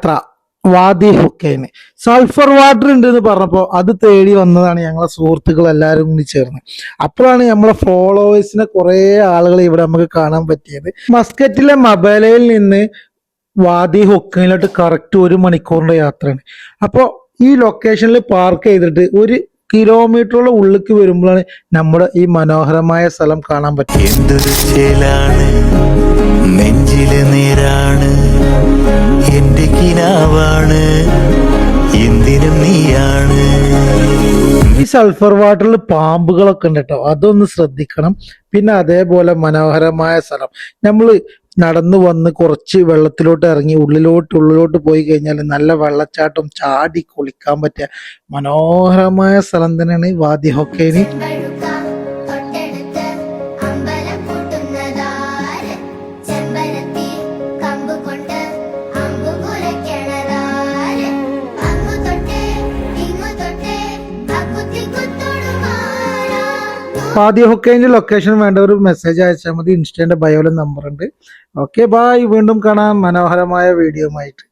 യാത്ര വാദി ഹുക്കൈന്. Sulphur water ഉണ്ട് എന്ന് പറഞ്ഞപ്പോൾ അത് തേടി വന്നതാണ് ഞങ്ങളെ സുഹൃത്തുക്കൾ എല്ലാവരും കൂടി ചേർന്ന്. അപ്പോഴാണ് നമ്മളെ ഫോളോവേഴ്സിനെ കുറേ ആളുകൾ ഇവിടെ നമുക്ക് കാണാൻ പറ്റിയത്. മസ്കറ്റിലെ മബലയിൽ നിന്ന് വാദി ഹുക്കൈനിലോട്ട് കറക്റ്റ് 1 മണിക്കൂറിന്റെ യാത്രയാണ്. അപ്പോൾ ഈ ലൊക്കേഷനിൽ പാർക്ക് ചെയ്തിട്ട് 1 കിലോമീറ്ററോളം ഉള്ളിലേക്ക് വരുമ്പോഴാണ് നമ്മുടെ ഈ മനോഹരമായ സ്ഥലം കാണാൻ പറ്റും. എന്തൊരു ചേലാണ്, നെഞ്ചില് നേരാണ്, എന്റെ കിനാവാണ്, എന്തിനും നീയാണ്. ഈ സൾഫർ വാട്ടറിൽ പാമ്പുകളൊക്കെ ഉണ്ട് കേട്ടോ, അതൊന്ന് ശ്രദ്ധിക്കണം. പിന്നെ അതേപോലെ മനോഹരമായ സ്ഥലം. നമ്മള് നടന്നു വന്ന് കുറച്ച് വെള്ളത്തിലോട്ട് ഇറങ്ങി ഉള്ളിലോട്ട് പോയി കഴിഞ്ഞാൽ നല്ല വെള്ളച്ചാട്ടം ചാടി കുളിക്കാൻ പറ്റിയ മനോഹരമായ സ്ഥലം തന്നെയാണ് ഈ വാദി ഹുക്കൈന്. വാദി ഹുക്കൈന്റെ ലൊക്കേഷൻ വേണ്ട ഒരു മെസ്സേജ് അയച്ചാൽ മതി. ഇൻസ്റ്റന്റെ ബയോയിലും നമ്പർ ഉണ്ട്. Okay, bye. വീണ്ടും കാണാം മനോഹരമായ വീഡിയോ ആയിട്ട്.